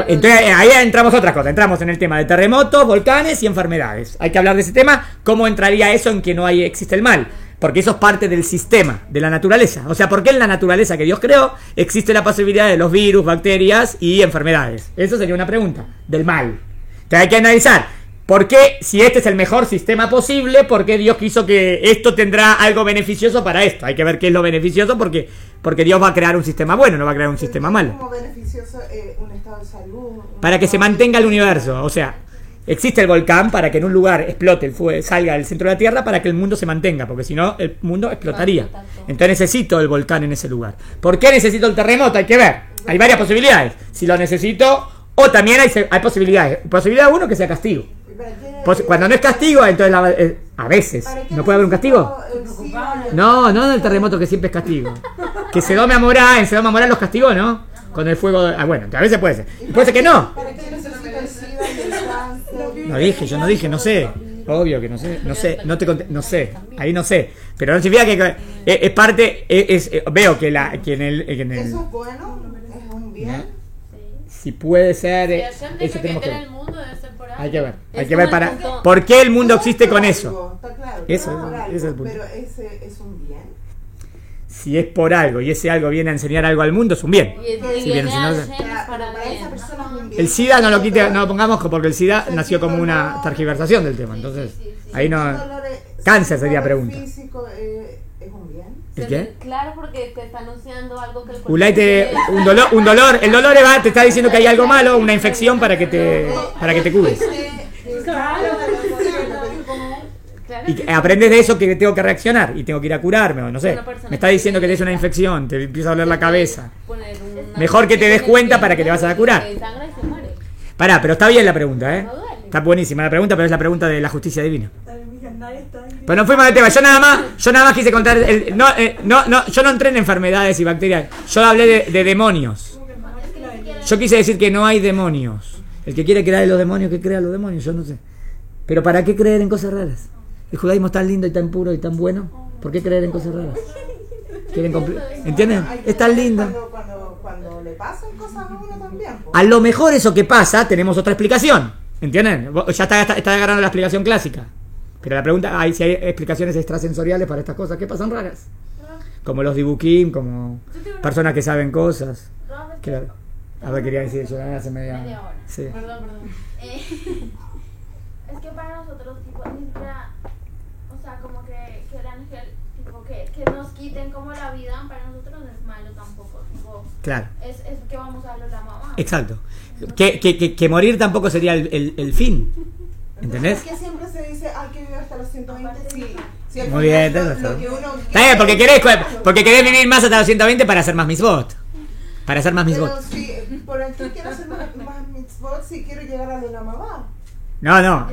Entonces ahí entramos otra cosa. Entramos en el tema de terremotos, volcanes y enfermedades. Hay que hablar de ese tema. ¿Cómo entraría eso en que no existe el mal? Porque eso es parte del sistema, de la naturaleza. O sea, ¿por qué en la naturaleza que Dios creó existe la posibilidad de los virus, bacterias y enfermedades? Eso sería una pregunta del mal. Entonces hay que analizar ¿Por qué, si este es el mejor sistema posible, por qué Dios quiso que esto tendrá algo beneficioso para esto? Hay que ver qué es lo beneficioso porque Dios va a crear un sistema bueno, no va a crear un sistema malo. Como beneficioso un estado de salud. Para que se mantenga el universo. O sea, existe el volcán para que en un lugar explote el fuego, salga del centro de la Tierra para que el mundo se mantenga, porque si no el mundo explotaría. Entonces necesito el volcán en ese lugar. ¿Por qué necesito el terremoto? Hay que ver. Hay varias posibilidades. Si lo necesito, o también hay posibilidades. Posibilidad uno, que sea castigo. Cuando no es castigo, entonces a veces. ¿No puede haber un castigo? No, no en el terremoto, que siempre es castigo. Que Sodoma y Gomorra, en Sodoma y Gomorra los castigó, ¿no? Con el fuego. Bueno, a veces puede ser. Y puede ser que no. No dije, yo no dije, no sé. Obvio que no sé, no sé, ahí no sé. Pero no significa que es parte, veo que en el ¿Eso es bueno? ¿Es un bien? Si puede ser, Si Hashem eso dice que tenemos que en ver. el mundo debe ser por algo. Hay que ver, hay Es que ver como el para punto. por qué el mundo existe con eso. Está claro. Eso, por algo, ese es el punto. Pero ese es un bien. Si es por algo y ese algo viene a enseñar algo al mundo, es un bien. Y Si viene a enseñar- Para esa bien. persona es un bien. El SIDA no lo quite, no lo pongamos porque el SIDA nació como una tergiversación del tema, entonces ahí no. Cáncer sería pregunta. Físico es un bien. ¿El qué? Claro, porque te está anunciando algo que el cuerpo Ulay un dolor, el dolor te está diciendo que hay algo malo, una infección para que te cures. Claro. Y aprendes de eso que tengo que reaccionar y tengo que ir a curarme, o no sé. Una persona Me está diciendo que tienes una infección, te empieza a doler la cabeza. Poner una- Mejor que te des cuenta para que te vas a curar. Que sangra y se muere. Pará, pero está bien la pregunta, No duele. Está buenísima la pregunta, pero es la pregunta de la justicia divina. Nadie está ahí. Pero no fuimos de tema, yo nada más quise contar, yo no entré en enfermedades y bacterias, yo hablé de demonios. Yo quise decir que no hay demonios. El que quiere creer en los demonios, que crea en los demonios, yo no sé. Pero ¿para qué creer en cosas raras? El judaísmo es tan lindo y tan puro y tan bueno, ¿por qué creer en cosas raras? ¿Entienden? Es tan lindo. Cuando le pasan cosas a uno también. po. A lo mejor eso que pasa, tenemos otra explicación. ¿Entienden? Ya está agarrando la explicación clásica. Pero la pregunta, si hay explicaciones extrasensoriales para estas cosas que pasan raras. Como los dibuquín, como personas que saben cosas. Claro. A ver, quería decir, yo hace media hora. Sí. Perdón. Es que para nosotros, tipo, ni siquiera, o sea, como que el ángel, tipo, que nos quiten como la vida, para nosotros no es malo tampoco, tipo, Claro. es que vamos a darle la mamá. Exacto. Que morir tampoco sería el fin. ¿Entendés? Es que siempre se dice, hay que vivir hasta los 120 si al Muy final bien, lo está que bien. uno Está bien, porque querés vivir más hasta los 120 para hacer más mitzvot. Para hacer más Pero mitzvot. si por aquí quiero hacer más mitzvot, si quiero llegar a la mamá. No.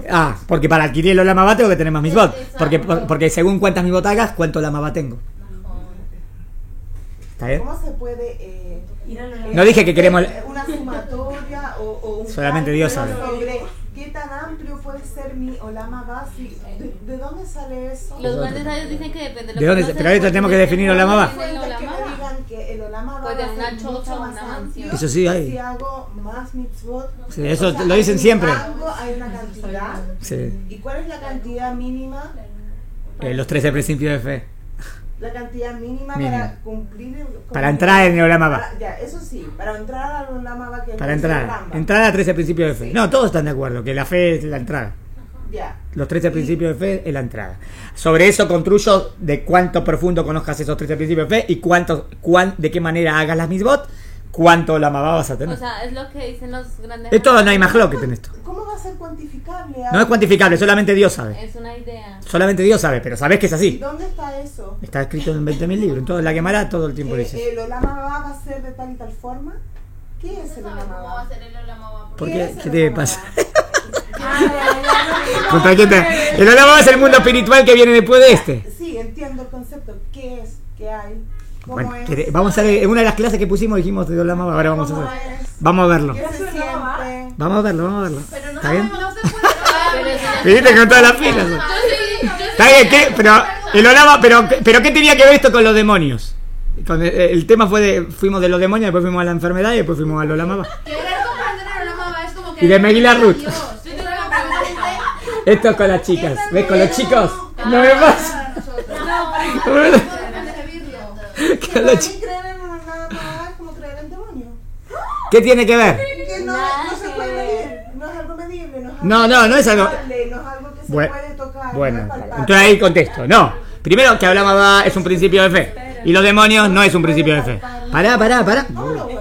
Porque para adquirir el Olamabá tengo que tener más mitzvot. Porque según cuántas mitzvot hagas, cuánto Olamabá tengo. ¿Está bien? ¿Cómo se puede No dije que queremos. una sumatoria o un Solamente Dios cálculo sabe. sobre qué tan amplio puede ser mi Olama Basi? ¿De dónde sale eso? Los grandes sabios dicen que depende ¿De dónde? Pero ahorita tenemos que definir Olama Bá. Que me digan que el Olama Puede va a una ser choza mucho o más una amplio. Eso sí hay. Si hago más mitzvot. Sí, eso O sea, lo dicen hay un siempre. rango, hay una cantidad. Sí. ¿Y cuál es la cantidad mínima? Los 13 principios de fe. La cantidad mínima Mínima. para cumplir Para entrar en el Olamabá. Ya, eso sí, para entrar al Olama que Para es el entrar. Rambam. Entrar a 13 principios de fe. No, todos están de acuerdo que la fe es la entrada. Ya. Los 13 principios de fe es la entrada. Sobre eso construyo de cuánto profundo conozcas esos 13 principios de fe y de qué manera hagas las mitzvot, cuánto la mamá vas a tener. O sea, es lo que dicen los grandes. Esto no hay más que en esto. ¿Cómo va a ser cuantificable? No es cuantificable, solamente Dios sabe. Es una idea. Solamente Dios sabe, pero sabes que es ¿Y así. dónde está eso? Está escrito en 20.000 libros. En todo, la Gemara todo el tiempo dice. ¿El Olama va a ser de tal y tal forma? ¿Qué es el ¿Cómo Olama va a ser el Olamabá? ¿Por ¿Qué qué? es el ¿Qué te Olama pasa? Ba? ¿Contra quién te- El Olamabá es el mundo espiritual que viene después de este. Sí, entiendo el concepto. ¿Qué es? ¿Qué hay? ¿Cómo Bueno, es? vamos a ver, en una de las clases que pusimos dijimos de Olamabá, ahora vamos a ¿Cómo hacer. es? Vamos a verlo. ¿Qué se siente? Vamos a verlo. Pero no, ¿Está bien? no se puede. Pero eso ya- Viste con todas las pilas. Está bien, ¿qué? Pero el Olama, pero ¿qué tenía que ver esto con los demonios? El tema fue fuimos de los demonios, después fuimos a la enfermedad y después fuimos al Olamabá. Querer comprender el Olamabá es como que. Y de Megillah Ruth. Yo tengo una pregunta. Esto es con las chicas, ¿ves? Con los chicos. No me pasa. Podemos recibirlo. Con Para los mí chicos. creer en Olama es como creer en demonio. ¿Qué tiene que ver? Que no se puede medir, no es algo medible, no es No es algo. No es algo que se Bueno, puede tocar. Bueno, no es palpable. entonces ahí contesto. No. Primero que Olamaba es un principio de fe. Y los demonios no es un principio de fe. Pará. No lo es.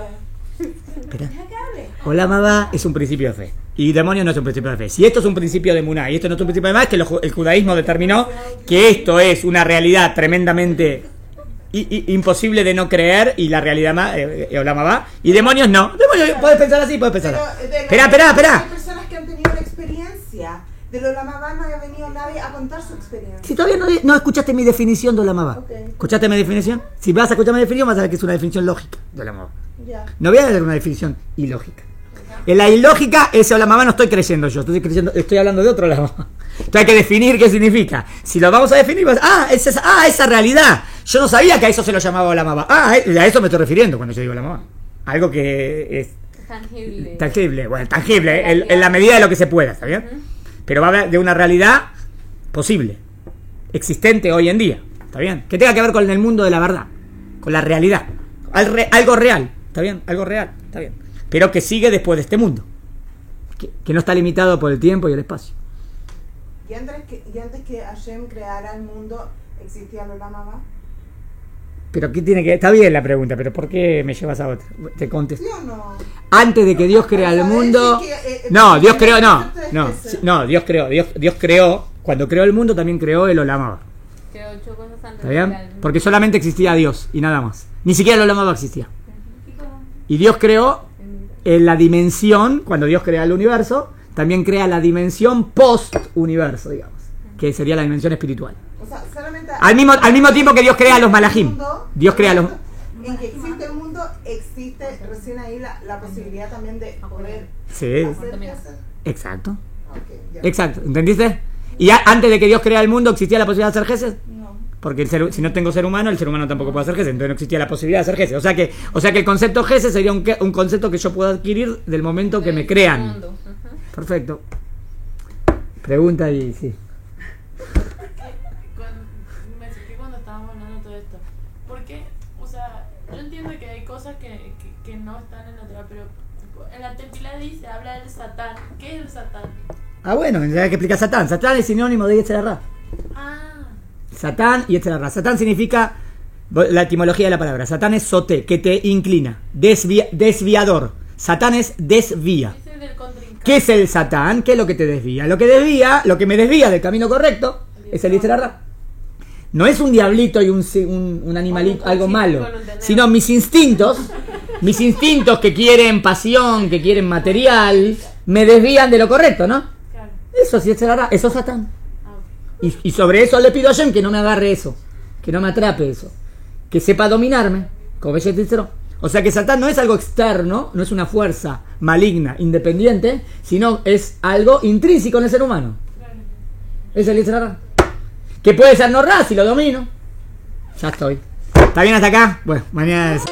Espera. Deja que hable. Olamaba es un principio de fe. Y demonios no es un principio de fe. Si esto es un principio de Muná y esto no es un principio de fe, es que el judaísmo determinó que esto es una realidad tremendamente imposible de no creer y la realidad más, Olamaba. Y demonios no. Demonios, puedes pensar así, puedes pensar. Espera. Hay personas que han tenido la experiencia. De lo Olamaba no ha venido nadie a contar su experiencia. Si todavía no escuchaste mi definición de Olamaba. Ok. ¿Escuchaste mi definición? Si vas a escuchar mi definición, vas a ver que es una definición lógica de Olamaba. Ya. No voy a dar una definición ilógica. En la ilógica, ese Olamaba no estoy creyendo yo, estoy hablando de otro Olamaba. Entonces hay que definir qué significa. Si lo vamos a definir, pues, esa realidad. Yo no sabía que a eso se lo llamaba Olamaba. A eso me estoy refiriendo cuando yo digo Olamaba. Algo que es tangible. Bueno, tangible, en la medida de lo que se pueda, ¿está bien? Pero va a hablar de una realidad posible, existente hoy en día, ¿está bien? Que tenga que ver con el mundo de la verdad, con la realidad, algo real, ¿está bien? Algo real, ¿está bien? Pero que sigue después de este mundo, que no está limitado por el tiempo y el espacio. Y antes que Hashem creara el mundo, ¿existía el Olamaba? Pero ¿qué tiene que...? Está bien la pregunta, pero ¿por qué me llevas a otra? Te contesto. ¿Sí o no? Antes de que Dios crea el mundo... No, Dios creó, Dios creó, cuando creó el mundo también creó el Olamaba. Creó 8 cosas antes. ¿Está bien? Porque solamente existía Dios y nada más. Ni siquiera el Olamaba existía. Y Dios creó la dimensión, cuando Dios crea el universo, también crea la dimensión post-universo, digamos, que sería la dimensión espiritual. O sea, solamente Al mismo tiempo que Dios crea a los malajim. Dios crea a los... En que existe el mundo, existe recién ahí la posibilidad también de poder Sí, hacer y hacer. exacto. Okay, ya. Exacto, ¿entendiste? Y antes de que Dios crea el mundo, ¿existía la posibilidad de hacer jeces? No. Porque si no tengo ser humano, el ser humano tampoco puede hacer jeces. Entonces no existía la posibilidad de hacer jeces. O sea que el concepto jeces sería un concepto que yo puedo adquirir del momento que me crean. Perfecto. Pregunta y sí. Me surgió cuando estábamos hablando de todo esto. Porque, o sea, yo entiendo que hay cosas que no están en la Torah, pero tipo, en la Tefilá dice, habla del Satán. ¿Qué es el Satán? Bueno, hay que explicar Satán. Satán es sinónimo de Yetzer Hara. Satán y Yetzer Hara. Satán significa, la etimología de la palabra, Satán es soté, que te inclina, desviador. Satán es desvía. Ese es del contrincante. ¿Qué es el Satán? ¿Qué es lo que te desvía? Lo que me desvía del camino correcto es el Yetzer Hara. No es un diablito y un animalito, algo malo, sino mis instintos que quieren pasión, que quieren material, me desvían de lo correcto, ¿no? Claro. Eso sí es Yetzer Hara, eso es Satán. Y sobre eso le pido a Hashem que no me agarre eso, que no me atrape eso, que sepa dominarme, como ella dice. O sea que Satán no es algo externo, no es una fuerza maligna, independiente, sino es algo intrínseco en el ser humano. Es el Yetzer Hara. Que puede ser no ra si lo domino. Ya estoy. ¿Está bien hasta acá? Bueno, mañana es...